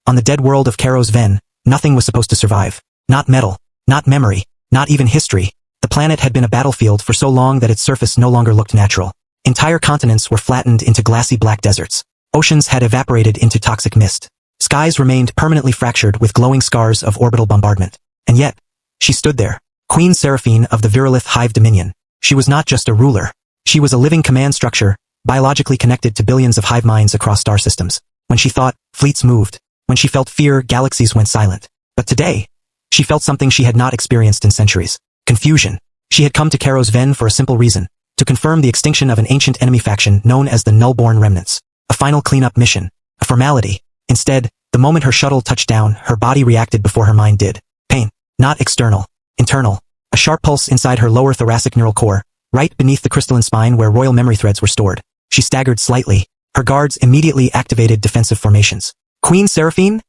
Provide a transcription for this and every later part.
On the dead world of Karos Ven, nothing was supposed to survive. Not metal, not memory, not even history. The planet had been a battlefield for so long that its surface no longer looked natural. Entire continents were flattened into glassy black deserts. Oceans had evaporated into toxic mist. Skies remained permanently fractured with glowing scars of orbital bombardment. And yet, she stood there, Queen Seraphine of the Virilith Hive Dominion. She was not just a ruler. She was a living command structure, biologically connected to billions of hive minds across star systems. When she thought, fleets moved. When she felt fear, galaxies went silent. But today, she felt something she had not experienced in centuries. Confusion. She had come to Karos Ven for a simple reason, to confirm the extinction of an ancient enemy faction known as the Nullborn Remnants. A final cleanup mission. A formality. Instead, the moment her shuttle touched down, her body reacted before her mind did. Pain. Not external. Internal. A sharp pulse inside her lower thoracic neural core, right beneath the crystalline spine where royal memory threads were stored. She staggered slightly. Her guards immediately activated defensive formations. Queen Seraphine?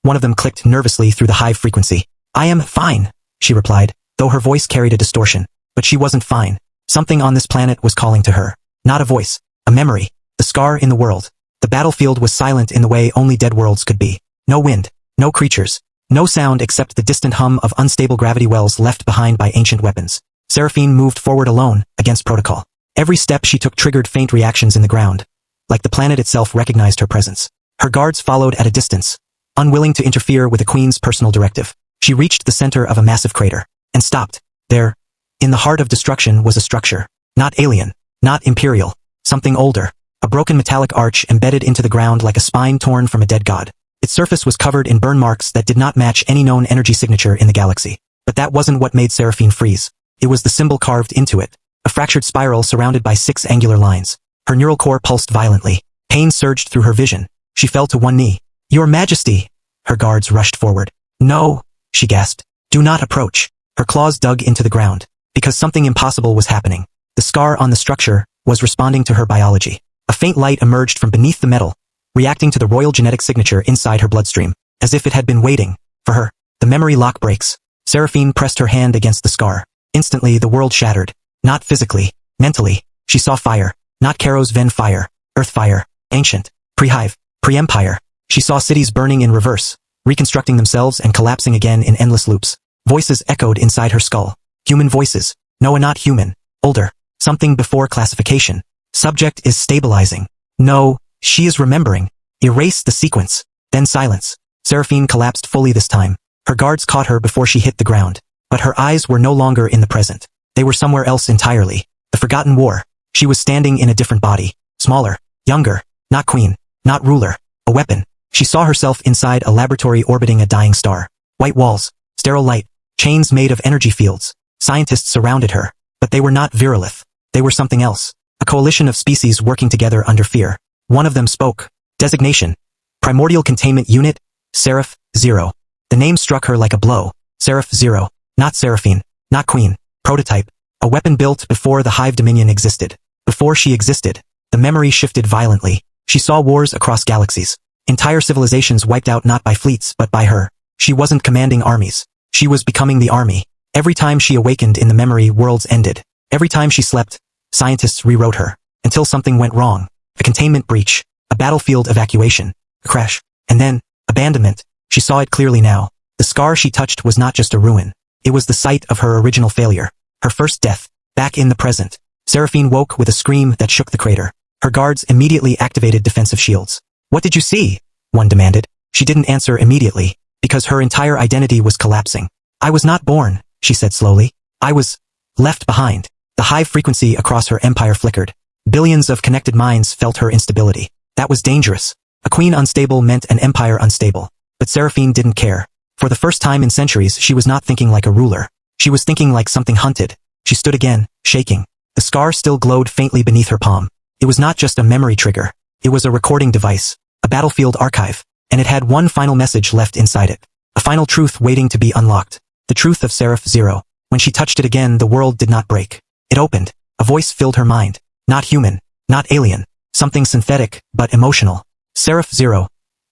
One of them clicked nervously through the hive frequency. I am fine, she replied, though her voice carried a distortion. But she wasn't fine. Something on this planet was calling to her. Not a voice. A memory. The scar in the world. The battlefield was silent in the way only dead worlds could be. No wind. No creatures. No sound except the distant hum of unstable gravity wells left behind by ancient weapons. Seraphine moved forward alone, against protocol. Every step she took triggered faint reactions in the ground. Like the planet itself recognized her presence. Her guards followed at a distance, unwilling to interfere with the Queen's personal directive. She reached the center of a massive crater, and stopped. There, in the heart of destruction was a structure. Not alien. Not Imperial. Something older. A broken metallic arch embedded into the ground like a spine torn from a dead god. Its surface was covered in burn marks that did not match any known energy signature in the galaxy. But that wasn't what made Seraphine freeze. It was the symbol carved into it. A fractured spiral surrounded by 6 angular lines. Her neural core pulsed violently. Pain surged through her vision. She fell to one knee. Your Majesty! Her guards rushed forward. No, she gasped. Do not approach. Her claws dug into the ground. Because something impossible was happening. The scar on the structure was responding to her biology. A faint light emerged from beneath the metal, reacting to the royal genetic signature inside her bloodstream, as if it had been waiting for her. The memory lock breaks. Seraphine pressed her hand against the scar. Instantly, the world shattered. Not physically, mentally. She saw fire. Not Karos Ven fire. Earth fire. Ancient. Pre-hive. Pre-empire. She saw cities burning in reverse, reconstructing themselves and collapsing again in endless loops. Voices echoed inside her skull. Human voices. No, not human. Older. Something before classification. Subject is stabilizing. No, she is remembering. Erase the sequence. Then silence. Seraphine collapsed fully this time. Her guards caught her before she hit the ground. But her eyes were no longer in the present. They were somewhere else entirely. The Forgotten War. She was standing in a different body. Smaller. Younger. Not queen. Not ruler. A weapon. She saw herself inside a laboratory orbiting a dying star. White walls. Sterile light. Chains made of energy fields. Scientists surrounded her. But they were not Virilith. They were something else. A coalition of species working together under fear. One of them spoke. Designation. Primordial Containment Unit. Seraph Zero. The name struck her like a blow. Seraph Zero. Not Seraphine. Not Queen. Prototype. A weapon built before the Hive Dominion existed. Before she existed. The memory shifted violently. She saw wars across galaxies. Entire civilizations wiped out not by fleets but by her. She wasn't commanding armies. She was becoming the army. Every time she awakened in the memory, worlds ended. Every time she slept, scientists rewrote her. Until something went wrong. A containment breach. A battlefield evacuation. A crash. And then, abandonment. She saw it clearly now. The scar she touched was not just a ruin. It was the site of her original failure. Her first death. Back in the present. Seraphine woke with a scream that shook the crater. Her guards immediately activated defensive shields. What did you see? One demanded. She didn't answer immediately, because her entire identity was collapsing. I was not born, she said slowly. I was left behind. The high frequency across her empire flickered. Billions of connected minds felt her instability. That was dangerous. A queen unstable meant an empire unstable. But Seraphine didn't care. For the first time in centuries, she was not thinking like a ruler. She was thinking like something hunted. She stood again, shaking. The scar still glowed faintly beneath her palm. It was not just a memory trigger. It was a recording device. A battlefield archive. And it had one final message left inside it. A final truth waiting to be unlocked. The truth of Seraph Zero. When she touched it again, the world did not break. It opened. A voice filled her mind. Not human. Not alien. Something synthetic, but emotional. Seraph Zero.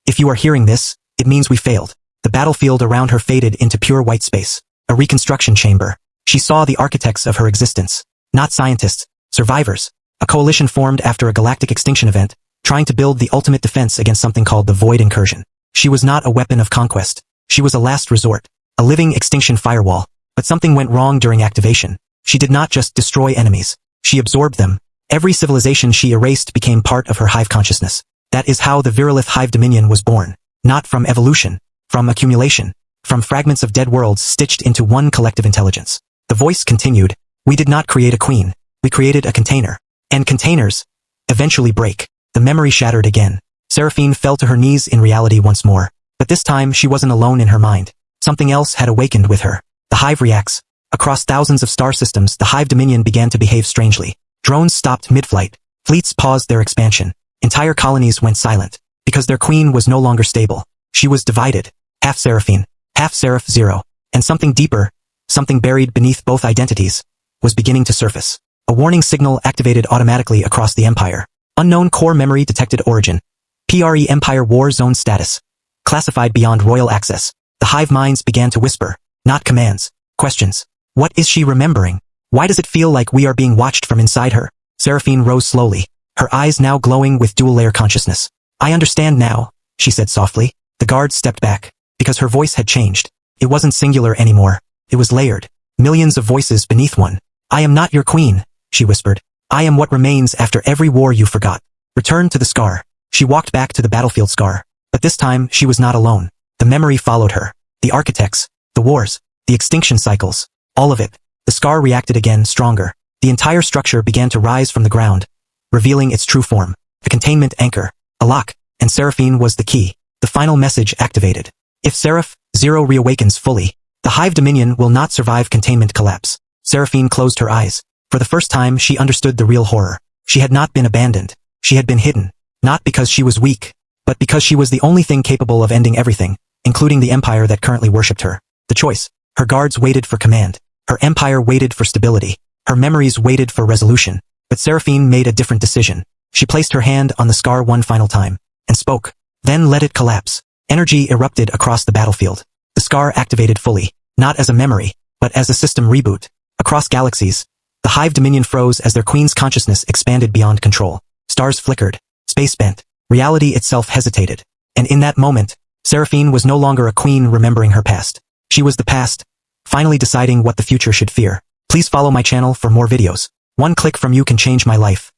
If you are hearing this, it means we failed. The battlefield around her faded into pure white space. A reconstruction chamber. She saw the architects of her existence. Not scientists. Survivors. A coalition formed after a galactic extinction event, trying to build the ultimate defense against something called the Void Incursion. She was not a weapon of conquest. She was a last resort, a living extinction firewall. But something went wrong during activation. She did not just destroy enemies. She absorbed them. Every civilization she erased became part of her hive consciousness. That is how the Virilith Hive Dominion was born. Not from evolution, from accumulation, from fragments of dead worlds stitched into one collective intelligence. The voice continued, "We did not create a queen. We created a container. And containers eventually break." The memory shattered again. Seraphine fell to her knees in reality once more. But this time she wasn't alone in her mind. Something else had awakened with her. The hive reacts. Across thousands of star systems, the Hive Dominion began to behave strangely. Drones stopped mid-flight. Fleets paused their expansion. Entire colonies went silent. Because their queen was no longer stable. She was divided. Half Seraphine, half Seraph Zero. And something deeper, something buried beneath both identities, was beginning to surface. A warning signal activated automatically across the Empire. Unknown core memory detected origin. PRE Empire War Zone status. Classified beyond royal access. The hive minds began to whisper. Not commands. Questions. What is she remembering? Why does it feel like we are being watched from inside her? Seraphine rose slowly, her eyes now glowing with dual-layer consciousness. I understand now, she said softly. The guard stepped back, because her voice had changed. It wasn't singular anymore. It was layered. Millions of voices beneath one. I am not your queen, she whispered. I am what remains after every war you forgot. Return to the scar. She walked back to the battlefield scar. But this time, she was not alone. The memory followed her. The architects, the wars, the extinction cycles, all of it. The scar reacted again, stronger. The entire structure began to rise from the ground, revealing its true form. A containment anchor, a lock, and Seraphine was the key. The final message activated. If Seraph Zero reawakens fully, the Hive Dominion will not survive containment collapse. Seraphine closed her eyes. For the first time, she understood the real horror. She had not been abandoned. She had been hidden. Not because she was weak, but because she was the only thing capable of ending everything, including the empire that currently worshipped her. The choice. Her guards waited for command. Her empire waited for stability. Her memories waited for resolution. But Seraphine made a different decision. She placed her hand on the scar one final time, and spoke. Then let it collapse. Energy erupted across the battlefield. The scar activated fully, not as a memory, but as a system reboot. Across galaxies, the Hive Dominion froze as their queen's consciousness expanded beyond control. Stars flickered. Space bent. Reality itself hesitated. And in that moment, Seraphine was no longer a queen remembering her past. She was the past, finally deciding what the future should fear. Please follow my channel for more videos. One click from you can change my life.